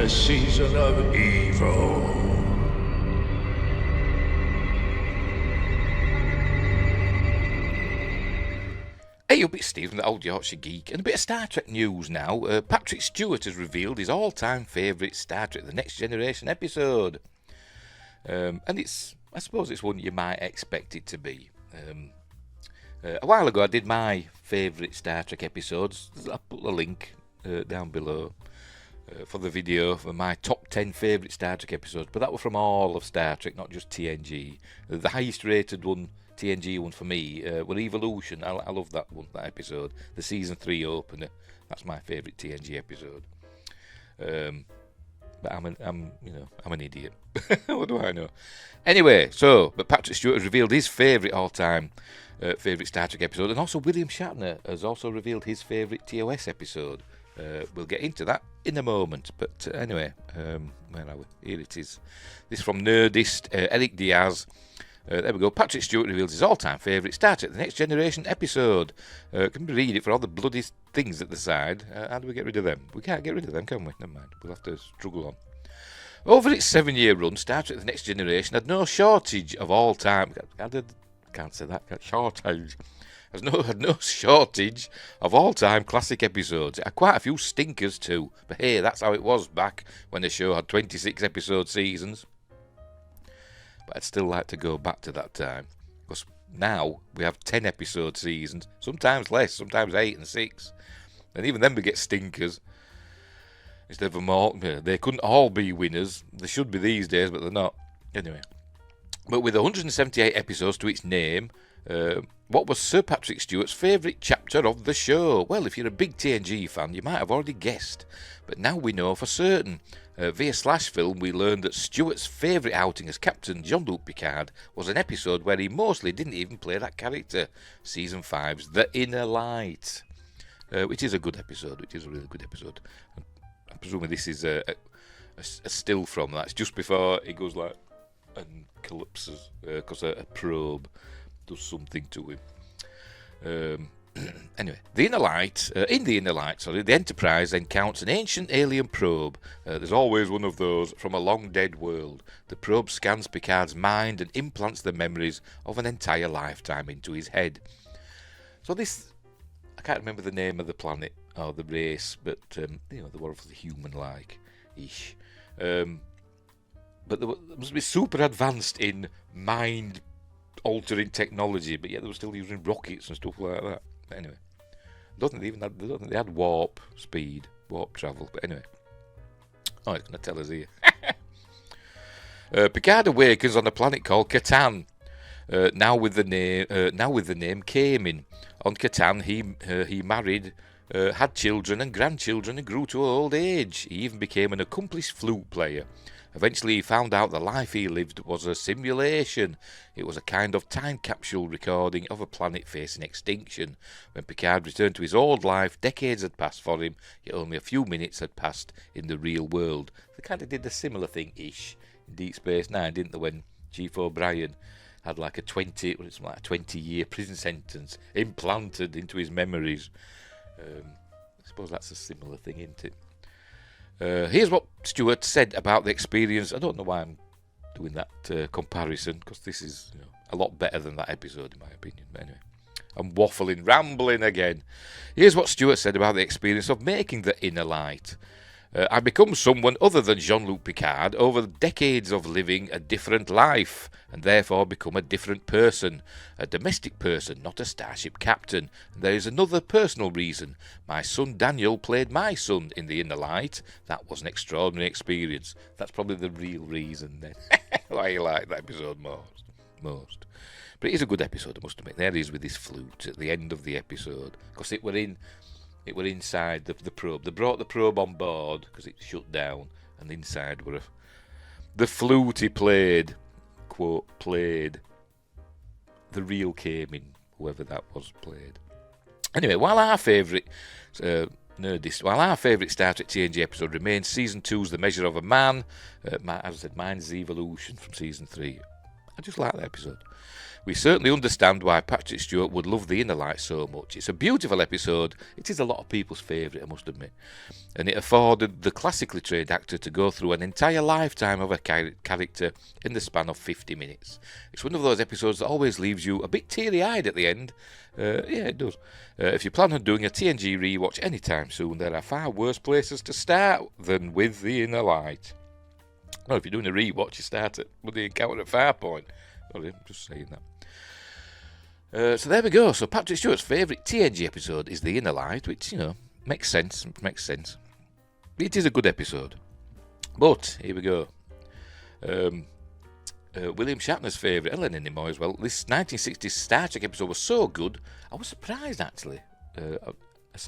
the season of evil. Hey up, it's Stephen, the old Yorkshire geek, and a bit of Star Trek news now. Patrick Stewart has revealed his all-time favourite Star Trek The Next Generation episode. And I suppose it's one you might expect it to be. A while ago I did my favourite Star Trek episodes. I'll put the link down below for the video for my top 10 favourite Star Trek episodes. But that was from all of Star Trek, not just TNG. The highest rated one, TNG one for me, were Evolution. I love that one, that episode. The season 3 opener. That's my favourite TNG episode. But I'm an idiot. What do I know? Anyway, but Patrick Stewart has revealed his favourite all-time favourite Star Trek episode, and also William Shatner has also revealed his favourite TOS episode. We'll get into that in a moment. But anyway, where are we? Here it is. This is from Nerdist, Eric Diaz. There we go. Patrick Stewart reveals his all-time favourite Star Trek The Next Generation episode. Can we read it for all the bloody things at the side? How do we get rid of them? We can't get rid of them, can we? Never mind. We'll have to struggle on. Over its 7-year run, Star Trek The Next Generation had no shortage of all-time... Can't say that. Shortage. Had no shortage of all-time classic episodes. It had quite a few stinkers too. But hey, that's how it was back when the show had 26 episode seasons. But I'd still like to go back to that time, because now we have 10 episode seasons, sometimes less, sometimes 8 and 6, and even then we get stinkers. Instead of them all, they couldn't all be winners. They should be these days, but they're not. Anyway, but with 178 episodes to its name, what was Sir Patrick Stewart's favourite chapter of the show? Well, if you're a big TNG fan, you might have already guessed, but now we know for certain. Via Slash Film, we learned that Stewart's favourite outing as Captain Jean-Luc Picard was an episode where he mostly didn't even play that character, Season 5's The Inner Light, which is a good episode, which is a really good episode. I'm presuming this is a still from that. It's just before he goes like and collapses, because a probe does something to him. Anyway, in the Inner Light, the Enterprise encounters an ancient alien probe. There's always one of those from a long-dead world. The probe scans Picard's mind and implants the memories of an entire lifetime into his head. So this, I can't remember the name of the planet or the race, but they were obviously human-like-ish. But they must be super advanced in mind-altering technology, but yet they were still using rockets and stuff like that. But anyway, I don't think they had warp speed, warp travel. But anyway, it's going to tell us here. Picard awakens on a planet called Catan. Now with the name Kamin. On Catan, he married, had children and grandchildren, and grew to old age. He even became an accomplished flute player. Eventually he found out the life he lived was a simulation. It was a kind of time capsule recording of a planet facing extinction. When Picard returned to his old life, decades had passed for him, yet only a few minutes had passed in the real world. They kind of did a similar thing-ish in Deep Space Nine, didn't they, when Chief O'Brien had like a 20-year prison sentence implanted into his memories. I suppose that's a similar thing, isn't it? Here's what Stewart said about the experience. I don't know why I'm doing that comparison, because this is a lot better than that episode in my opinion. But anyway, I'm rambling again. Here's what Stewart said about the experience of making The Inner Light. I become someone other than Jean-Luc Picard over decades of living a different life, and therefore become a different person, a domestic person, not a starship captain. And there is another personal reason. My son Daniel played my son in The Inner Light. That was an extraordinary experience. That's probably the real reason then why you like that episode most. But it is a good episode, I must admit. There he is with his flute at the end of the episode, because it were inside the probe. They brought the probe on board because it shut down, and inside were the flute he played, quote, played. The real Kamin, whoever that was, played. Anyway, while our favourite Star Trek TNG episode remains Season 2's The Measure of a Man, as I said, mine's Evolution from Season 3. I just like that episode. We certainly understand why Patrick Stewart would love The Inner Light so much. It's a beautiful episode. It is a lot of people's favourite, I must admit. And it afforded the classically trained actor to go through an entire lifetime of a character in the span of 50 minutes. It's one of those episodes that always leaves you a bit teary-eyed at the end. Yeah, it does. If you plan on doing a TNG rewatch anytime soon, there are far worse places to start than with The Inner Light. No, if you're doing a rewatch, you start at the Encounter at Farpoint. Sorry, I'm just saying that. So there we go. So Patrick Stewart's favourite TNG episode is The Inner Light, which, makes sense. It is a good episode. But, here we go. William Shatner's favourite, and Leonard Nimoy as well. This 1960s Star Trek episode was so good, I was surprised actually. I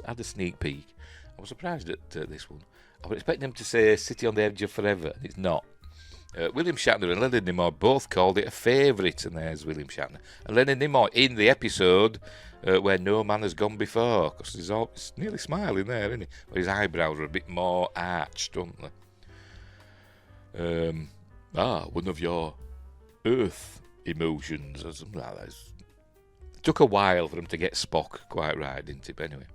had a sneak peek. I was surprised at this one. I was expecting him to say City on the Edge of Forever, and it's not. William Shatner and Leonard Nimoy both called it a favourite, and there's William Shatner. And Leonard Nimoy in the episode where No Man Has Gone Before, because he's nearly smiling there, isn't he? But his eyebrows are a bit more arched, don't they? One of your Earth emotions, or something like that. It took a while for him to get Spock quite right, didn't it? But anyway.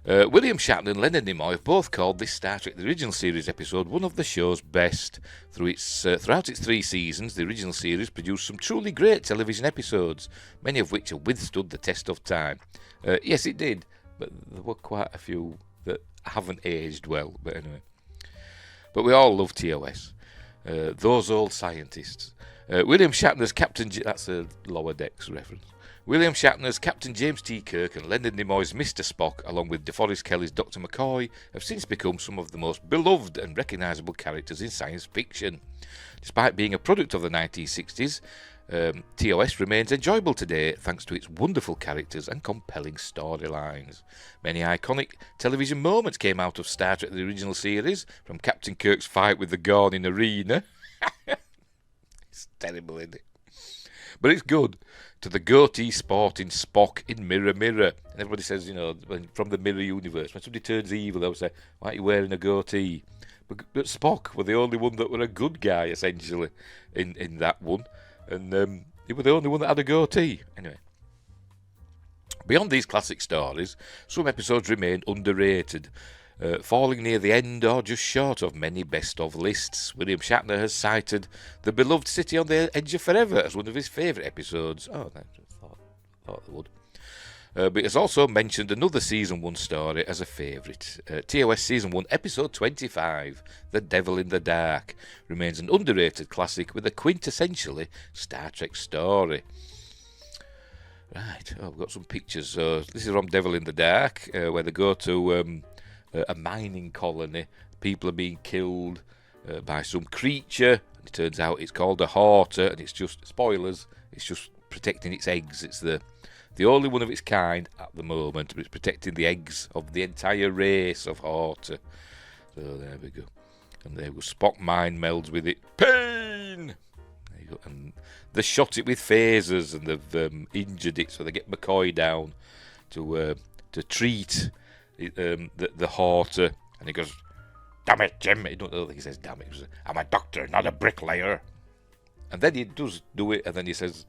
William Shatner and Leonard Nimoy have both called this Star Trek The Original Series episode one of the show's best. Throughout its 3 seasons, the original series produced some truly great television episodes, many of which have withstood the test of time. Yes, it did, but there were quite a few that haven't aged well, but anyway. But we all love TOS. Those old scientists. William Shatner's Captain... That's a Lower Decks reference. William Shatner's Captain James T. Kirk and Leonard Nimoy's Mr. Spock, along with DeForest Kelly's Dr. McCoy, have since become some of the most beloved and recognisable characters in science fiction. Despite being a product of the 1960s, TOS remains enjoyable today thanks to its wonderful characters and compelling storylines. Many iconic television moments came out of Star Trek The Original Series, from Captain Kirk's fight with the Gorn in Arena. It's terrible, isn't it? But it's good. To the goatee sporting Spock in Mirror Mirror. And everybody says, from the Mirror universe, when somebody turns evil, they'll say, why are you wearing a goatee? But Spock were the only one that were a good guy, essentially, in that one. And he were the only one that had a goatee. Anyway. Beyond these classic stories, some episodes remain underrated, falling near the end or just short of many best-of lists. William Shatner has cited The Beloved City on the Edge of Forever as one of his favourite episodes. Oh, I thought they would. But he has also mentioned another Season 1 story as a favourite. TOS Season 1, Episode 25, The Devil in the Dark, remains an underrated classic with a quintessentially Star Trek story. Right, we've got some pictures. So this is from Devil in the Dark, where they go to... a mining colony. People are being killed by some creature, and it turns out it's called a horter, and it's just, spoilers, it's just protecting its eggs. It's the only one of its kind at the moment, but it's protecting the eggs of the entire race of horter. So there we go. And there was Spock mind melds with it. Pain! There you go. And they shot it with phasers, and they've injured it, so they get McCoy down to treat the horter, and he goes, damn it, Jim. I don't think he says damn it. He says, I'm a doctor, not a bricklayer. And then he does do it, and then he says,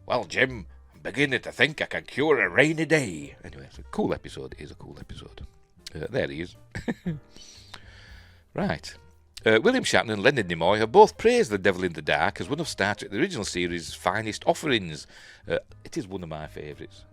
well, Jim, I'm beginning to think I can cure a rainy day. Anyway, it's a cool episode. It is a cool episode. There he is. Right. William Shatner and Leonard Nimoy have both praised The Devil in the Dark as one of Star Trek The Original Series' finest offerings. It is one of my favourites.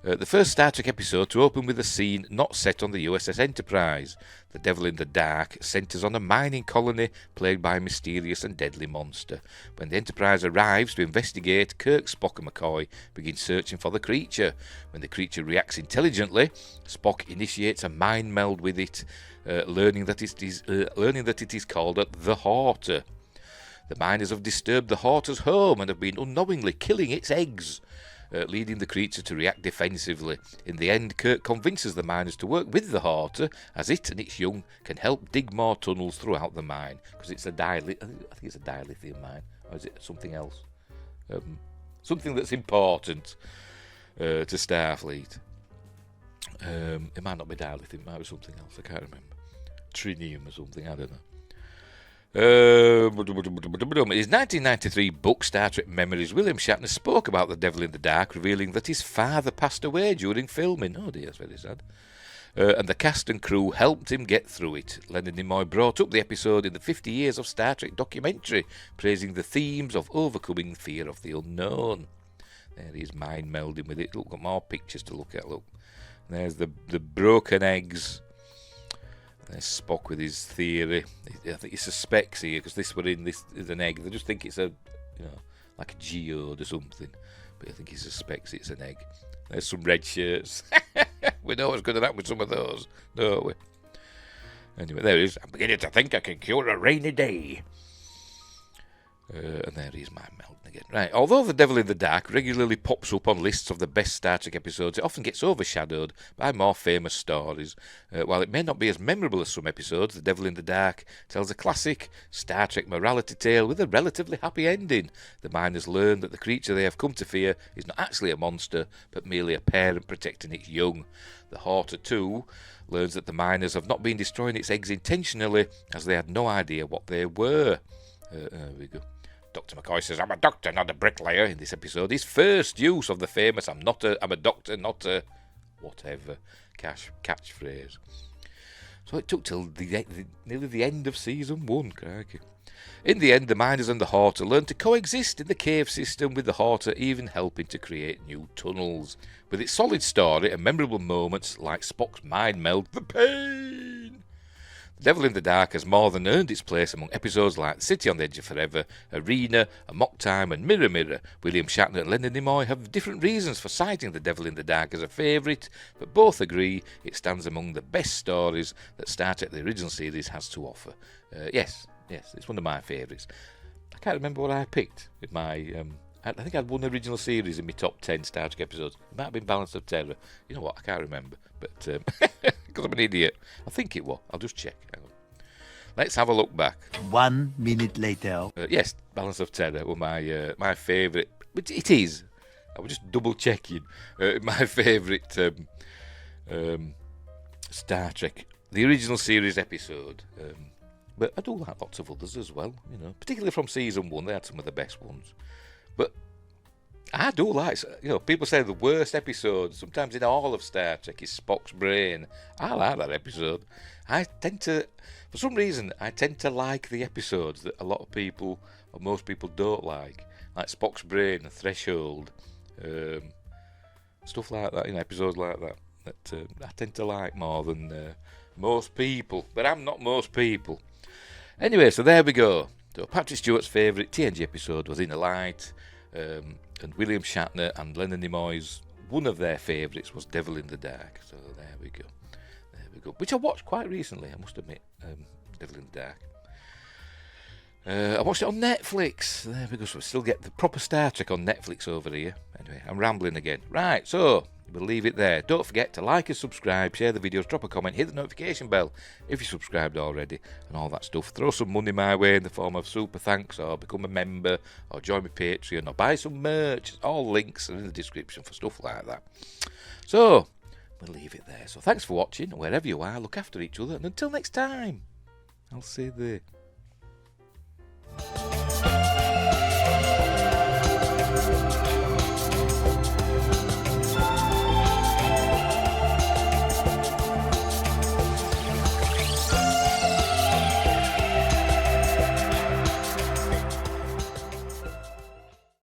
The first Star Trek episode to open with a scene not set on the USS Enterprise. The Devil in the Dark centres on a mining colony plagued by a mysterious and deadly monster. When the Enterprise arrives to investigate, Kirk, Spock and McCoy begin searching for the creature. When the creature reacts intelligently, Spock initiates a mind meld with it, learning that it is called the Horter. The miners have disturbed the Horter's home and have been unknowingly killing its eggs, leading the creature to react defensively. In the end, Kirk convinces the miners to work with the Horter, as it and its young can help dig more tunnels throughout the mine, because it's I think it's a dilithium mine, or is it something else? Something that's important to Starfleet. It might not be dilithium, it might be something else, I can't remember. Trinium or something, I don't know. his 1993 book, Star Trek Memories, William Shatner spoke about the Devil in the Dark, revealing that his father passed away during filming. Oh dear, that's very sad. And the cast and crew helped him get through it. Leonard Nimoy brought up the episode in the 50 Years of Star Trek documentary, praising the themes of overcoming fear of the unknown. There he is, mind melding with it. Look, got more pictures to look at. Look, there's the broken eggs. There's Spock with his theory. I think he suspects here, because this were in this is an egg. They just think it's like a geode or something. But I think he suspects it's an egg. There's some red shirts. We know what's going to happen with some of those, don't we? Anyway, there it is. I'm beginning to think I can cure a rainy day. And there he is, mind melting again. Right, although The Devil in the Dark regularly pops up on lists of the best Star Trek episodes, it often gets overshadowed by more famous stories. While it may not be as memorable as some episodes, The Devil in the Dark tells a classic Star Trek morality tale with a relatively happy ending. The miners learn that the creature they have come to fear is not actually a monster, but merely a parent protecting its young. The Horta, too, learns that the miners have not been destroying its eggs intentionally, as they had no idea what they were. There we go. Dr. McCoy says, "I'm a doctor, not a bricklayer," in this episode. His first use of the famous I'm a doctor, not a whatever catchphrase. So it took till nearly the end of season 1, crikey. In the end, the miners and the Horta learned to coexist in the cave system, with the Horta even helping to create new tunnels. With its solid story and memorable moments like Spock's mind meld, the pain! The Devil in the Dark has more than earned its place among episodes like City on the Edge of Forever, Arena, Amok Time and Mirror Mirror. William Shatner and Leonard Nimoy have different reasons for citing The Devil in the Dark as a favourite, but both agree it stands among the best stories that Star Trek the original series has to offer. Yes, it's one of my favourites. I can't remember what I picked with my... I think I had one original series in my top 10 Star Trek episodes. It might have been Balance of Terror. You know what, I can't remember. But, because I'm an idiot. I think it was. I'll just check. Hang on. Let's have a look back. 1 minute later. Yes, Balance of Terror were my favourite. But it is. I was just double checking. My favourite Star Trek, the original series episode. But I do like lots of others as well. Particularly from season 1, they had some of the best ones. But I do like, people say the worst episode, sometimes in all of Star Trek, is Spock's brain. I like that episode. For some reason, I tend to like the episodes that a lot of people, or most people, don't like Spock's brain, The Threshold, stuff like that, episodes like that I tend to like more than most people. But I'm not most people. Anyway, so there we go. So Patrick Stewart's favourite TNG episode was Inner Light, and William Shatner and Leonard Nimoy's, one of their favourites was Devil in the Dark. So there we go. Which I watched quite recently, I must admit, Devil in the Dark. I watched it on Netflix. There we go. So we still get the proper Star Trek on Netflix over here. Anyway, I'm rambling again. Right, so we'll leave it there. Don't forget to like and subscribe, share the videos, drop a comment, hit the notification bell if you're subscribed already, and all that stuff. Throw some money my way in the form of super thanks, or become a member, or join my Patreon, or buy some merch. All links are in the description for stuff like that. So we'll leave it there. So thanks for watching. Wherever you are, look after each other, and until next time, I'll see you there.